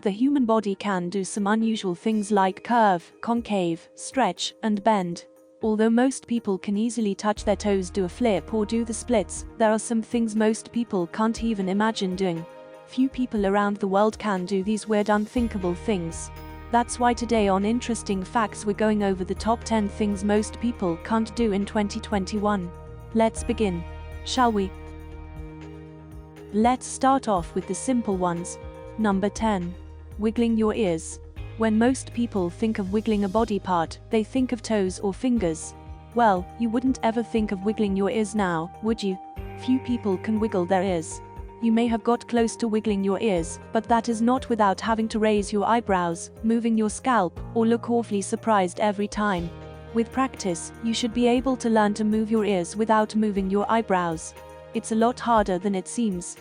The human body can do some unusual things like curve, concave, stretch, and bend. Although most people can easily touch their toes, do a flip, or do the splits, there are some things most people can't even imagine doing. Few people around the world can do these weird, unthinkable things. That's why today on Interesting Facts we're going over the top 10 things most people can't do in 2021. Let's begin, shall we? Let's start off with the simple ones. Number 10. Wiggling your ears. When most people think of wiggling a body part, they think of toes or fingers. Well, you wouldn't ever think of wiggling your ears now, would you? Few people can wiggle their ears. You may have got close to wiggling your ears, but that is not without having to raise your eyebrows, moving your scalp, or look awfully surprised every time. With practice, you should be able to learn to move your ears without moving your eyebrows. It's a lot harder than it seems.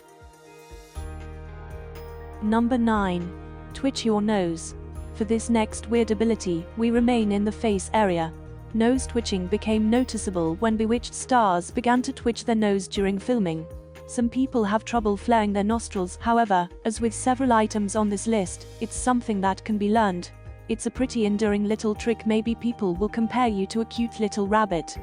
Number 9. Twitch your nose. For this next weird ability, we remain in the face area. Nose twitching became noticeable when bewitched stars began to twitch their nose during filming. Some people have trouble flaring their nostrils, however, as with several items on this list, it's something that can be learned. It's a pretty endearing little trick. Maybe people will compare you to a cute little rabbit.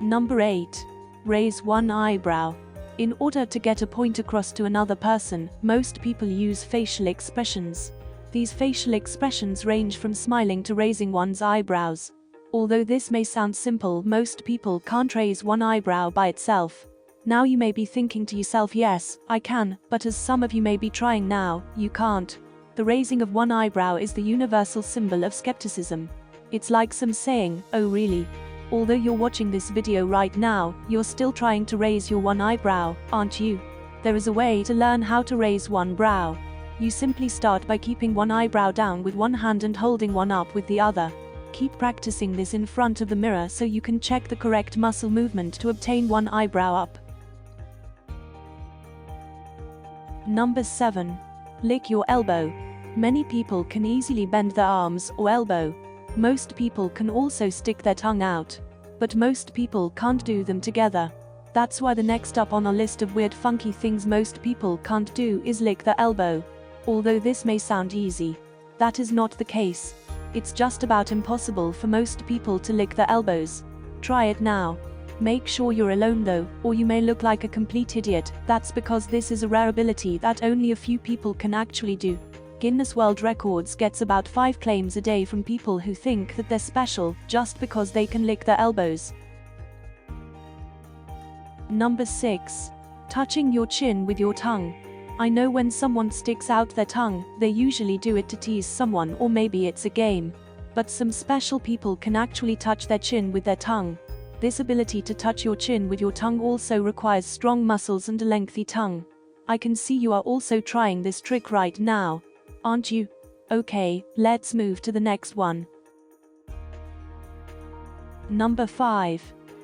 Number 8. Raise one eyebrow. In order to get a point across to another person, most people use facial expressions. These facial expressions range from smiling to raising one's eyebrows. Although this may sound simple, most people can't raise one eyebrow by itself. Now you may be thinking to yourself, yes, I can, but as some of you may be trying now, you can't. The raising of one eyebrow is the universal symbol of skepticism. It's like some saying, oh really? Although you're watching this video right now, you're still trying to raise your one eyebrow, aren't you? There is a way to learn how to raise one brow. You simply start by keeping one eyebrow down with one hand and holding one up with the other. Keep practicing this in front of the mirror so you can check the correct muscle movement to obtain one eyebrow up. Number 7. Lick your elbow. Many people can easily bend their arms or elbow. Most people can also stick their tongue out. But most people can't do them together. That's why the next up on our list of weird funky things most people can't do is lick their elbow. Although this may sound easy, that is not the case. It's just about impossible for most people to lick their elbows. Try it now. Make sure you're alone though, or you may look like a complete idiot. That's because this is a rare ability that only a few people can actually do. Guinness World Records gets about 5 claims a day from people who think that they're special just because they can lick their elbows. Number 6. Touching your chin with your tongue. I know when someone sticks out their tongue, they usually do it to tease someone, or maybe it's a game. But some special people can actually touch their chin with their tongue. This ability to touch your chin with your tongue also requires strong muscles and a lengthy tongue. I can see you are also trying this trick right now, aren't you? Okay, let's move to the next one. Number 5.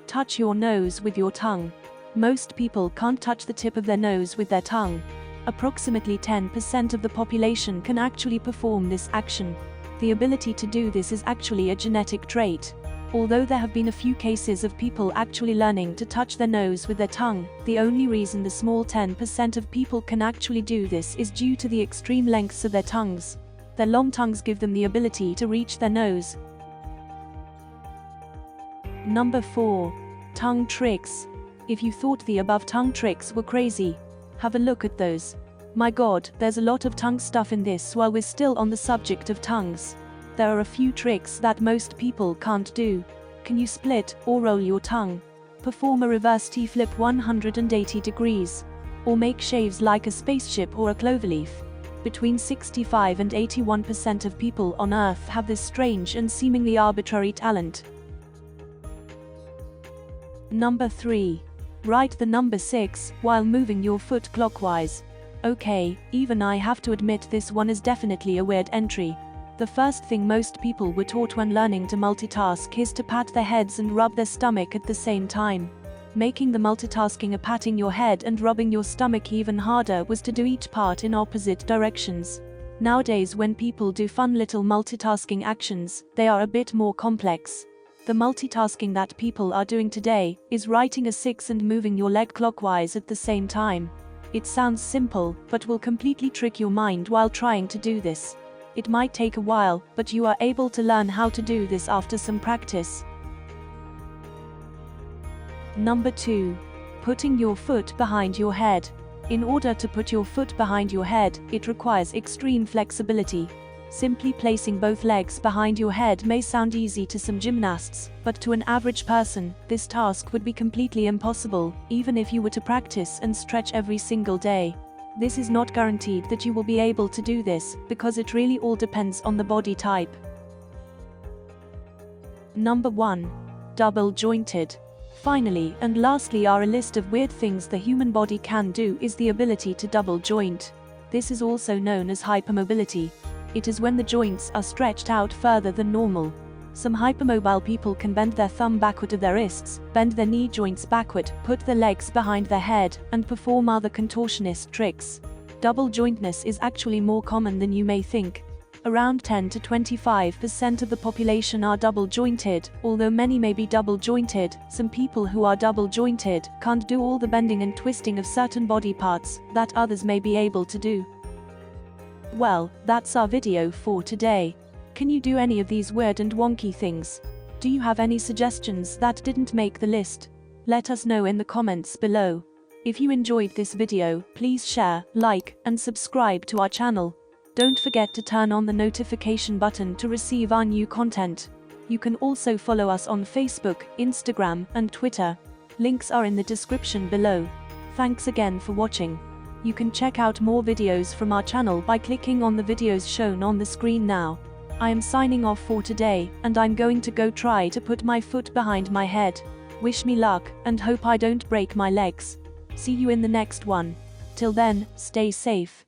Touch your nose with your tongue. Most people can't touch the tip of their nose with their tongue. Approximately 10% of the population can actually perform this action. The ability to do this is actually a genetic trait. Although there have been a few cases of people actually learning to touch their nose with their tongue, the only reason the small 10% of people can actually do this is due to the extreme lengths of their tongues. Their long tongues give them the ability to reach their nose. Number 4. Tongue tricks. If you thought the above tongue tricks were crazy, have a look at those. My god, there's a lot of tongue stuff in this. While we're still on the subject of tongues, there are a few tricks that most people can't do. Can you split or roll your tongue? Perform a reverse T-flip 180 degrees. Or make shaves like a spaceship or a cloverleaf. Between 65 and 81% of people on Earth have this strange and seemingly arbitrary talent. Number 3. Write the number 6 while moving your foot clockwise. Okay, even I have to admit this one is definitely a weird entry. The first thing most people were taught when learning to multitask is to pat their heads and rub their stomach at the same time. Making the multitasking of patting your head and rubbing your stomach even harder was to do each part in opposite directions. Nowadays, when people do fun little multitasking actions, they are a bit more complex. The multitasking that people are doing today is writing a 6 and moving your leg clockwise at the same time. It sounds simple, but will completely trick your mind while trying to do this. It might take a while, but you are able to learn how to do this after some practice. Number 2. Putting your foot behind your head. In order to put your foot behind your head, it requires extreme flexibility. Simply placing both legs behind your head may sound easy to some gymnasts, but to an average person, this task would be completely impossible, even if you were to practice and stretch every single day. This is not guaranteed that you will be able to do this, because it really all depends on the body type. Number 1. Double jointed. Finally, and lastly, our list of weird things the human body can do is the ability to double joint. This is also known as hypermobility. It is when the joints are stretched out further than normal. Some hypermobile people can bend their thumb backward of their wrists, bend their knee joints backward, put their legs behind their head, and perform other contortionist tricks. Double jointness is actually more common than you may think. Around 10 to 25% of the population are double jointed. Although many may be double jointed, some people who are double jointed can't do all the bending and twisting of certain body parts that others may be able to do. Well, that's our video for today. Can you do any of these weird and wonky things? Do you have any suggestions that didn't make the list? Let us know in the comments below. If you enjoyed this video, please share, like, and subscribe to our channel. Don't forget to turn on the notification button to receive our new content. You can also follow us on Facebook, Instagram, and Twitter. Links are in the description below. Thanks again for watching. You can check out more videos from our channel by clicking on the videos shown on the screen now. I am signing off for today, and I'm going to go try to put my foot behind my head. Wish me luck, and hope I don't break my legs. See you in the next one. Till then, stay safe.